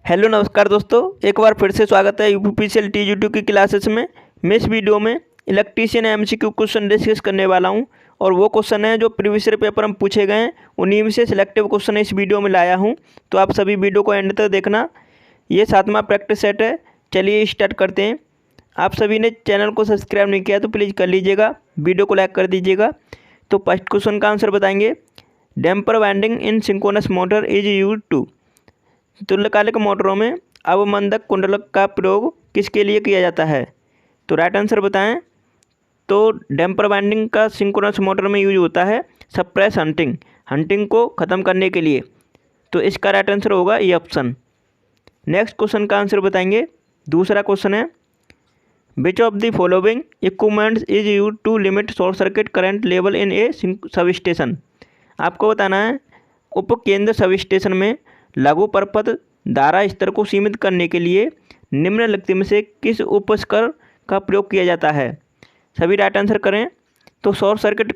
Hello नमस्कार दोस्तों, एक बार फिर से स्वागत है यूपीपीसीएल टी की क्लासेस में। मैं इस वीडियो में इलेक्ट्रीशियन एमसीक्यू क्वेश्चन डिस्कस करने वाला हूं और वो क्वेश्चन है जो प्रीवियस ईयर पेपर में पूछे गए हैं, उन्हीं में से सिलेक्टिव क्वेश्चन इस वीडियो में लाया हूं। तो आप सभी वीडियो को एंड तक देखना। ये 7वां प्रैक्टिस सेट है। चलिए स्टार्ट करते हैं। आप सभी ने चैनल को सब्सक्राइब नहीं किया तो प्लीज़ कर लीजिएगा, वीडियो को लाइक कर दीजिएगा। तो फर्स्ट क्वेश्चन का आंसर बताएंगे। Damper winding in synchronous motor is used to. तुल्यकालिक मोटरों में अवमंदक कुंडलक का प्रयोग किसके लिए किया जाता है? तो राइट आंसर बताएं। तो डैम्पर वाइंडिंग का सिंक्रोनस मोटर में यूज होता है सप्रेस हंटिंग को ख़त्म करने के लिए। तो इसका राइट आंसर होगा ये ऑप्शन। नेक्स्ट क्वेश्चन का आंसर बताएंगे। दूसरा क्वेश्चन है, which of the following equipments is use to limit short circuit current level in a substation. आपको बताना है उपकेंद्र सब स्टेशन में लघु परपथ धारा स्तर को सीमित करने के लिए निम्नलिखित में से किस उपकरण का प्रयोग किया जाता है? सभी राइट आंसर करें। तो शॉर्ट सर्किट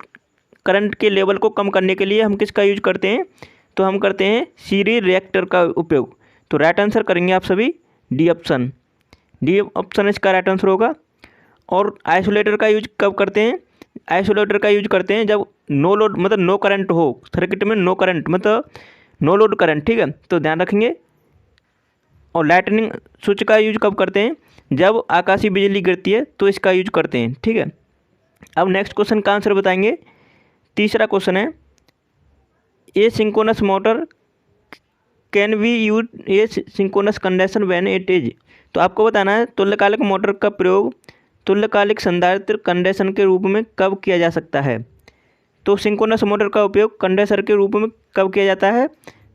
करंट के लेवल को कम करने के लिए हम किसका यूज करते हैं? तो हम करते हैं सीरीज रिएक्टर का उपयोग। तो राइट आंसर करेंगे आप सभी डी ऑप्शन। डी ऑप्शन इसका राइट आंसर होगा। और आइसोलेटर का यूज कब करते हैं? आइसोलेटर का यूज करते हैं जब नो लोड मतलब नो करंट हो, सर्किट में नो करंट मतलब नो लोड करंट, ठीक है, तो ध्यान रखेंगे। और लाइटनिंग स्विच का यूज कब करते हैं? जब आकाशीय बिजली गिरती है तो इसका यूज करते हैं, ठीक है। अब नेक्स्ट क्वेश्चन का आंसर बताएंगे। तीसरा क्वेश्चन है, a synchronous motor can we use a synchronous condition when it is. तो आपको बताना है तुल्यकालिक मोटर का प्रयोग तुल्यकालिक संधारित्र कंडीशन के रूप में कब किया जा सकता है? तो सिंक्रोनस मोटर का उपयोग कंडेंसर के रूप में कब किया जाता है?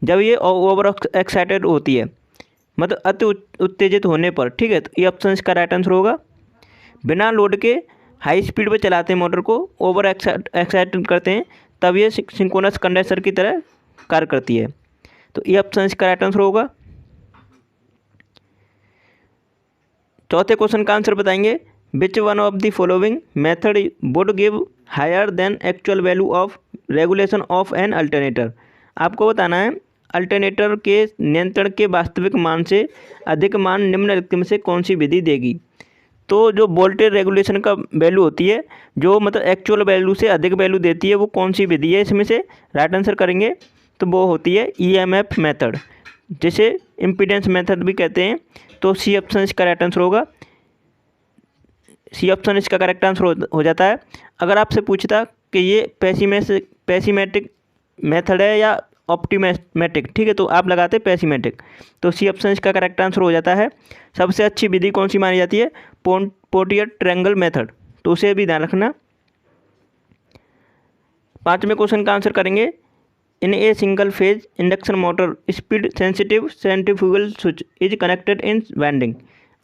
जब ये ओवर एक्साइटेड होती है, मतलब अति उत्तेजित होने पर, ठीक है। तो ये ऑप्शन इसका राइट आंसर होगा। बिना लोड के हाई स्पीड पर चलाते हैं मोटर को, ओवर एक्साइटेड करते हैं, तब ये सिंक्रोनस कंडेंसर की तरह कार्य करती है। तो ये ऑप्शन इसका राइट आंसर होगा। चौथे क्वेश्चन का आंसर बताएंगे। Which one of the following method would give higher than actual value of regulation of an alternator. आपको बताना है अल्टरनेटर के नियंत्रण के वास्तविक मान से अधिक मान निम्नलिखित में से कौन सी विधि देगी? तो जो वोल्टेज रेगुलेशन का वैल्यू होती है, जो मतलब एक्चुअल वैल्यू से अधिक वैल्यू देती है, वो कौन सी विधि है इसमें से? राइट आंसर करेंगे तो वो होती है ईएमएफ मेथड, जिसे इम्पीडेंस मेथड भी कहते हैं। तो सी ऑप्शन इसका राइट आंसर होगा। सी ऑप्शन इसका करेक्ट आंसर हो जाता है। अगर आपसे पूछता कि ये पैसीमेटिक मेथड है या ऑप्टिमेटिक, ठीक है, तो आप लगाते पैसीमेटिक। तो सी ऑप्शन इसका करेक्ट आंसर हो जाता है। सबसे अच्छी विधि कौन सी मानी जाती है? पोर्टियर ट्रायंगल मेथड, तो उसे भी ध्यान रखना। पांचवें क्वेश्चन का आंसर करेंगे। In a single phase induction motor speed sensitive centrifugal switch is connected in winding.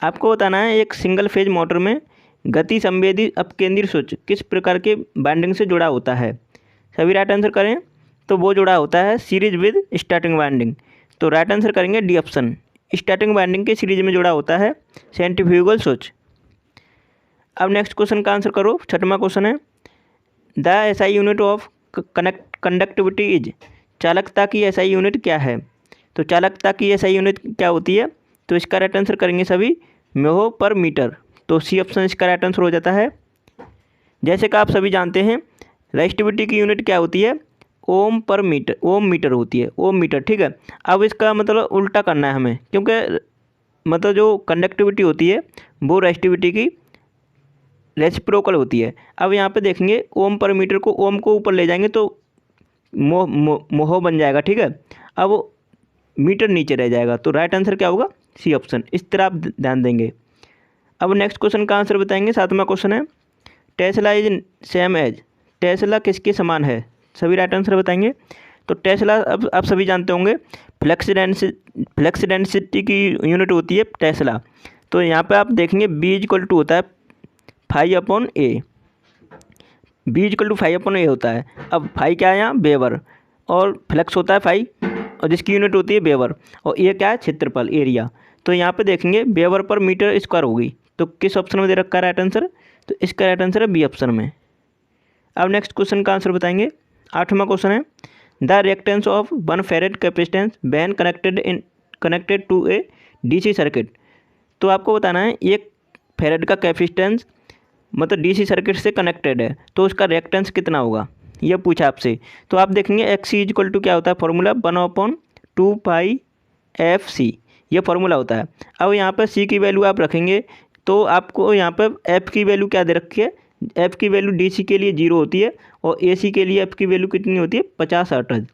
आपको बताना है एक सिंगल फेज मोटर में गति संवेदी अपकेंद्रीय स्विच किस प्रकार के वाइंडिंग से जुड़ा होता है? सभी राइट आंसर करें। तो वो जुड़ा होता है सीरीज विद स्टार्टिंग वाइंडिंग। तो राइट आंसर करेंगे डी ऑप्शन। स्टार्टिंग वाइंडिंग के सीरीज में जुड़ा होता है सेंट्रीफ्यूगल स्विच। अब नेक्स्ट क्वेश्चन का आंसर करो। छठवां क्वेश्चन है, the SI unit of conductivity is. चालकता की एसआई यूनिट क्या है? तो चालकता की एसआई यूनिट क्या होती है? तो इसका राइट आंसर करेंगे सभी म्हो पर मीटर। तो सी ऑप्शन इसका राइट आंसर हो जाता है। जैसे कि आप सभी जानते हैं रेजिस्टिविटी की यूनिट क्या होती है? ओम पर मीटर, ओम मीटर होती है, ओम मीटर, ठीक है। अब इसका मतलब उल्टा करना है हमें, क्योंकि मतलब जो कंडक्टिविटी होती है वो रेजिस्टिविटी की रेसिप्रोकल होती है। अब यहाँ पे देखेंगे ओम पर मीटर को ओम को ऊपर ले जाएंगे तो मोह बन जाएगा, ठीक है। अब मीटर नीचे रह जाएगा। तो राइट आंसर क्या होगा? C option. इस तरह आप ध्यान देंगे। अब नेक्स्ट क्वेश्चन का आंसर बताएंगे। सातवां क्वेश्चन है, Tesla is same as. Tesla किसके समान है? सभी राइट आंसर बताएंगे। तो टेस्ला अब आप सभी जानते होंगे फ्लेक्स डेंसिटी की यूनिट होती है टेस्ला। तो यहाँ पे आप देखेंगे बी इक्वल टू होता है 5/A। B equal to 5/A होता है। अब 5 क्या है यहाँ? वेबर। और फ्लेक्स होता है 5, और जिसकी यूनिट होती है वेबर। और ये क्या है? क्षेत्रफल, एरिया। तो यहाँ पे देखेंगे वेबर पर मीटर स्क्वायर होगी। तो किस ऑप्शन में दे रखा है राइट आंसर? तो इसका राइट आंसर है बी ऑप्शन में। अब नेक्स्ट क्वेश्चन का आंसर बताएंगे। आठवां क्वेश्चन है, the reactance of 1 farad capacitance when connected in connected to a DC circuit. तो आपको बताना है 1 फैरेड का कैपेसिटेंस मतलब डीसी सर्किट से कनेक्टेड है तो उसका रिएक्टेंस कितना होगा, यह पूछा आपसे। तो आप देखेंगे एक्स इक्वल टू क्या होता है फॉर्मूला 1/2 पाई एफ सी, ये फार्मूला होता है। अब यहाँ पर सी की वैल्यू आप रखेंगे तो आपको यहाँ पर एफ़ की वैल्यू क्या दे रखी है, एफ़ की वैल्यू डीसी के लिए 0 होती है और एसी के लिए एफ़ की वैल्यू कितनी होती है 50 हर्ट्ज।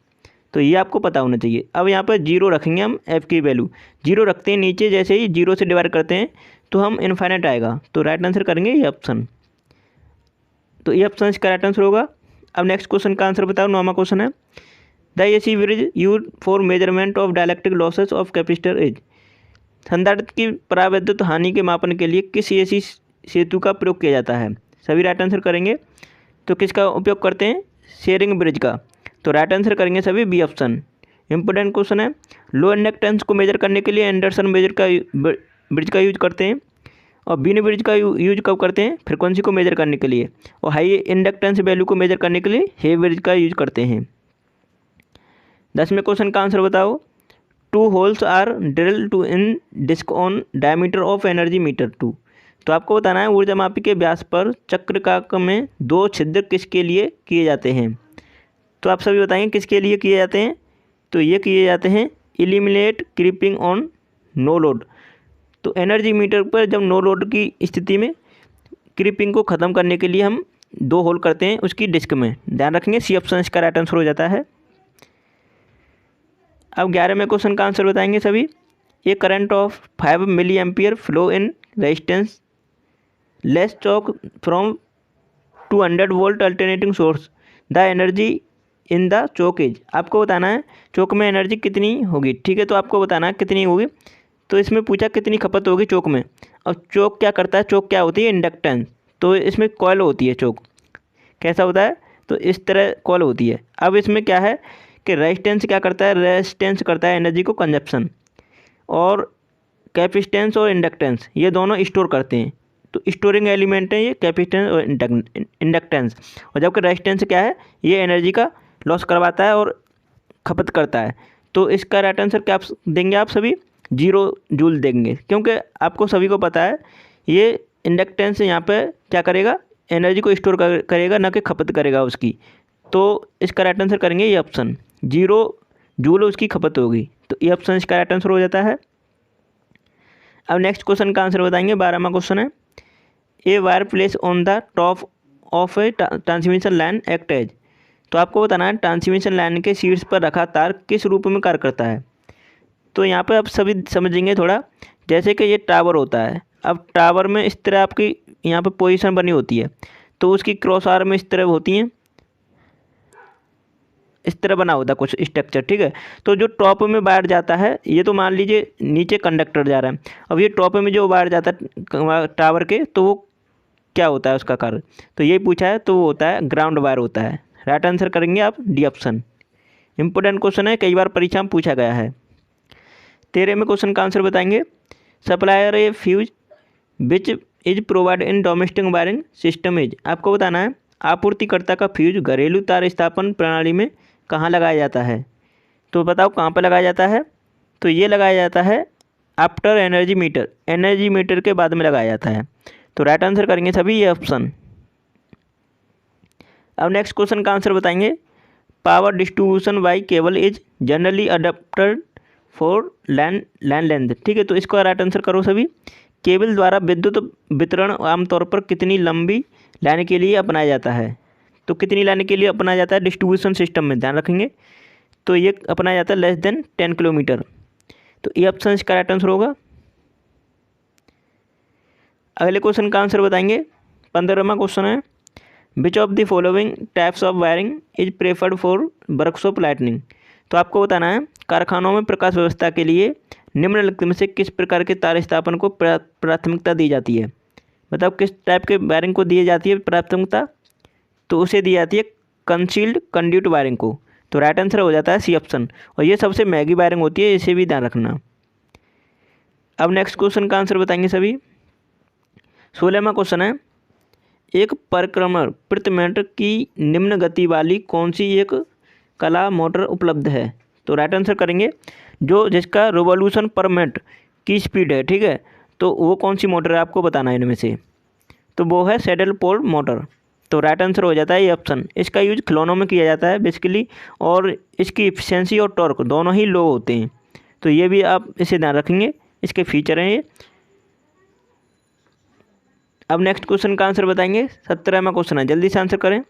तो ये आपको पता होना चाहिए। अब यहाँ पर 0 रखेंगे हम, एफ़ की वैल्यू 0 रखते हैं, नीचे जैसे ही 0 से डिवाइड करते हैं तो हम इनफाइनाइट आएगा। तो राइट आंसर करेंगे ये ऑप्शन। तो ये ऑप्शन इसका राइट आंसर होगा। अब नेक्स्ट क्वेश्चन का आंसर बताओ। 9वां क्वेश्चन है the AC bridge use for measurement of dielectric losses of capacitor is. संधारित्र की परावैद्युत हानि के मापन के लिए किस एसी सेतु का प्रयोग किया जाता है। सभी राइट आंसर करेंगे। तो किसका उपयोग करते हैं, शेयरिंग ब्रिज का। तो राइट आंसर करेंगे सभी बी ऑप्शन। इंपॉर्टेंट क्वेश्चन है लो इंडक्टेंस को मेजर करने के लिए एंडरसन ब्रिज का यूज करते हैं और बीन ब्रिज का यूज कब करते हैं, फ्रिक्वेंसी को मेजर करने के लिए, और हाई इंडक्टेंस वैल्यू को मेजर करने के लिए हे ब्रिज का यूज करते हैं। 10वें क्वेश्चन का आंसर बताओ। 2 holes are drill to in disc on diameter of energy meter 2। तो आपको बताना है ऊर्जा मापी के व्यास पर चक्राकार में 2 छिद्र किसके लिए किए जाते हैं। तो आप सभी बताएंगे किसके लिए किए जाते हैं। तो ये किए जाते हैं eliminate creeping on no load. तो एनर्जी मीटर पर जब नो लोड की स्थिति में क्रीपिंग को ख़त्म करने के लिए हम 2 होल करते हैं उसकी डिस्क में। ध्यान रखेंगे सी ऑप्शन इसका राइट आंसर हो जाता है। अब 11वें क्वेश्चन का आंसर बताएंगे सभी। A current of 5 milli ampere flow in resistance less choke from 200 volt alternating source the energy in the choke is. आपको बताना है चौक में एनर्जी कितनी होगी। ठीक है, तो आपको बताना है कितनी होगी। तो इसमें पूछा कितनी खपत होगी चौक में। अब चौक क्या करता है, चौक क्या होती है इंडक्टेंस। तो इसमें कॉइल होती है चौक, कैसा होता है तो इस तरह कॉइल होती है। अब इसमें क्या है कि रेजिस्टेंस क्या करता है, रेजिस्टेंस करता है एनर्जी को कंजप्शन, और कैपेसिटेंस और इंडक्टेंस ये दोनों स्टोर करते हैं। तो स्टोरिंग एलिमेंट है ये कैपेसिटेंस और इंडक्टेंस। और जबकि रेजिस्टेंस क्या है, ये एनर्जी का लॉस करवाता है और खपत करता है। तो इसका राइट आंसर क्या देंगे आप सभी, 0 जूल देंगे, क्योंकि आपको सभी को पता है ये इंडक्टेंस यहाँ पे क्या करेगा, एनर्जी को स्टोर करेगा ना कि खपत करेगा उसकी। तो इसका राइट आंसर करेंगे ये ऑप्शन, 0 जूल उसकी खपत होगी। तो ये ऑप्शन इसका राइट आंसर हो जाता है। अब नेक्स्ट क्वेश्चन का आंसर बताएंगे। 12वां क्वेश्चन है a wire place on the top of a transmission line act as. तो आपको बताना है ट्रांसमिशन लाइन के शीर्ष पर रखा तार किस रूप में कार्य करता है। तो यहाँ पर आप सभी समझेंगे थोड़ा, जैसे कि ये टावर होता है। अब टावर में इस तरह आपकी यहाँ पर पोजीशन बनी होती है, तो उसकी क्रॉस आर में इस तरह होती हैं, इस तरह बना होता है कुछ स्ट्रक्चर। ठीक है, तो जो टॉप में वायर जाता है, ये तो मान लीजिए नीचे कंडक्टर जा रहा है, अब ये टॉप में जो वायर जाता है टावर के, तो वो क्या होता है उसका कार्य, तो यही पूछा है, तो वो होता है ग्राउंड वायर होता है। राइट आंसर करेंगे आप डी ऑप्शन। इंपॉर्टेंट क्वेश्चन है, कई बार परीक्षा में पूछा गया है। 13वें क्वेश्चन का आंसर बताएंगे। Supplier A fuse which is provide in domestic wiring system is. आपको बताना है आपूर्तिकर्ता का फ्यूज घरेलू तार स्थापन प्रणाली में कहाँ लगाया जाता है। तो बताओ कहाँ पर लगाया जाता है। तो ये लगाया जाता है after energy meter, energy meter के बाद में लगाया जाता है। तो राइट आंसर करेंगे सभी ये ऑप्शन। अब नेक्स्ट क्वेश्चन का आंसर बताएंगे। Power distribution by cable is generally adapted for land length. ठीक है, तो इसको राइट आंसर करो सभी। केबल द्वारा विद्युत वितरण आमतौर पर कितनी लंबी लाइन के लिए अपनाया जाता है। तो कितनी लाइन के लिए अपनाया जाता है डिस्ट्रीब्यूशन सिस्टम में, ध्यान रखेंगे। तो ये अपनाया जाता है लेस देन 10 किलोमीटर। तो ये ऑप्शन इसका राइट आंसर होगा। अगले क्वेश्चन का आंसर बताएंगे। 15वां क्वेश्चन है which of the following types of wiring is preferred for workshop lightning. तो आपको बताना है कारखानों में प्रकाश व्यवस्था के लिए निम्नलिखित में से किस प्रकार के तार स्थापन को प्राथमिकता दी जाती है। मतलब किस टाइप के वायरिंग को दी जाती है प्राथमिकता, तो उसे दी जाती है कंसील्ड कंड्यूट वायरिंग को। तो राइट आंसर हो जाता है सी ऑप्शन, और ये सबसे महंगी वायरिंग होती है, इसे भी ध्यान रखना। अब नेक्स्ट क्वेश्चन का आंसर बताएंगे सभी। 16वां क्वेश्चन है एक परिक्रमण प्रति मिनट की निम्न गति वाली कौन सी एक कला मोटर उपलब्ध है। तो राइट आंसर करेंगे जो जिसका रिवॉल्यूशन पर मिनट की स्पीड है, ठीक है, तो वो कौन सी मोटर है आपको बताना है इनमें से। तो वो है सैडल पोल मोटर। तो राइट आंसर हो जाता है ये ऑप्शन। इसका यूज खिलौनों में किया जाता है बेसिकली, और इसकी इफिशियंसी और टॉर्क दोनों ही लो होते हैं। तो ये भी आप इसे ध्यान रखेंगे, इसके फीचर हैं ये। अब नेक्स्ट क्वेश्चन का आंसर बताएंगे। 17वां क्वेश्चन है, जल्दी से आंसर करें।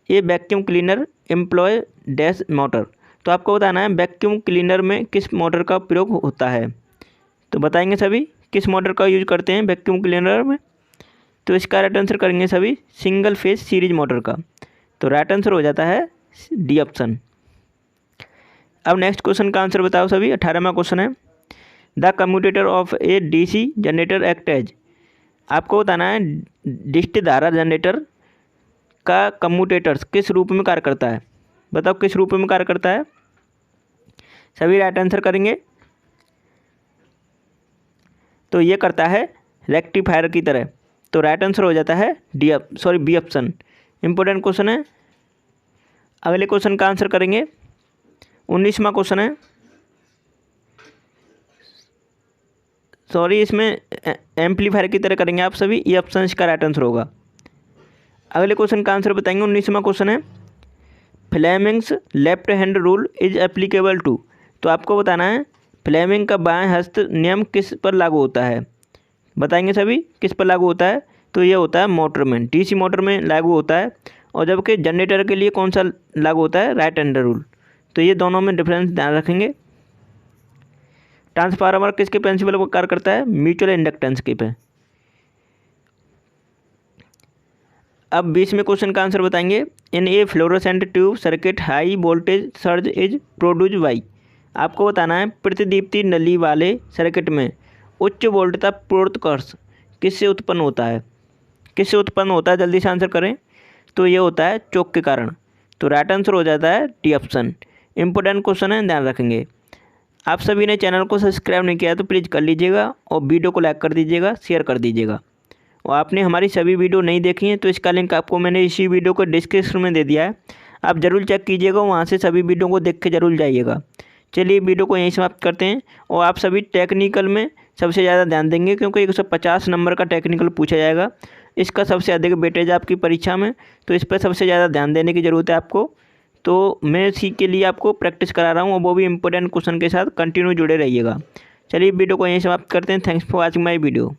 ये vacuum cleaner employ dash motor. तो आपको बताना है वैक्यूम क्लीनर में किस मोटर का प्रयोग होता है। तो बताएंगे सभी किस मोटर का यूज करते हैं वैक्यूम क्लीनर में। तो इसका राइट आंसर करेंगे सभी सिंगल फेज सीरीज मोटर का। तो राइट आंसर हो जाता है डी ऑप्शन। अब नेक्स्ट क्वेश्चन का आंसर बताओ सभी। 18वां क्वेश्चन है, the commutator of a DC generator act as. आपको बताना है डिस्ट धारा जनरेटर का कम्यूटेटर किस रूप में कार्य करता है। बताओ किस रूप में कार्य करता है। सभी राइट आंसर करेंगे। तो ये करता है रेक्टिफायर की तरह। तो राइट आंसर हो जाता है बी ऑप्शन। इंपॉर्टेंट क्वेश्चन है। अगले क्वेश्चन का आंसर करेंगे। 19वां क्वेश्चन है, इसमें एम्पलीफायर की तरह करेंगे आप सभी। ये ऑप्शन इसका राइट आंसर होगा। अगले क्वेश्चन का आंसर बताएंगे। 19वां क्वेश्चन है, Fleming's left hand rule is applicable to. तो आपको बताना है फ्लेमिंग का बाएं हस्त नियम किस पर लागू होता है। बताएंगे सभी किस पर लागू होता है। तो ये होता है मोटर में, डीसी मोटर में लागू होता है। और जबकि जनरेटर के लिए कौन सा लागू होता है, राइट हैंड रूल। तो ये दोनों में डिफरेंस ध्यान रखेंगे। ट्रांसफार्मर किसके प्रिंसिपल पर कार्य करता है, म्यूचुअल इंडक्टेंस के पे। अब 20वें क्वेश्चन का आंसर बताएंगे। In a fluorescent tube circuit high voltage surge is produce by. आपको बताना है प्रतिदीप्ति नली वाले सर्किट में उच्च वोल्टता प्रोत्कर्ष किससे उत्पन्न होता है। किससे उत्पन्न होता है, जल्दी से आंसर करें। तो ये होता है चोक के कारण। तो राइट आंसर हो जाता है डी ऑप्शन। इंपॉर्टेंट क्वेश्चन है, ध्यान रखेंगे। आप सभी ने चैनल को सब्सक्राइब नहीं किया है तो प्लीज़ कर लीजिएगा, और वीडियो को लाइक कर दीजिएगा, शेयर कर दीजिएगा। और आपने हमारी सभी वीडियो नहीं देखी हैं तो इसका लिंक आपको मैंने इसी वीडियो को डिस्क्रिप्शन में दे दिया है, आप ज़रूर चेक कीजिएगा, वहाँ से सभी वीडियो को देख के ज़रूर जाइएगा। चलिए वीडियो को यहीं समाप्त करते हैं। और आप सभी टेक्निकल में सबसे ज़्यादा ध्यान देंगे, क्योंकि 150 नंबर का टेक्निकल पूछा जाएगा। इसका सबसे अधिक वेटेज आपकी परीक्षा में, तो इस पर सबसे ज़्यादा ध्यान देने की ज़रूरत है आपको। तो मैं इसी के लिए आपको प्रैक्टिस करा रहा हूँ, और वो भी इंपॉर्टेंट क्वेश्चन के साथ कंटिन्यू जुड़े रहिएगा। चलिए वीडियो को यहीं समाप्त करते हैं। Thanks for watching my video.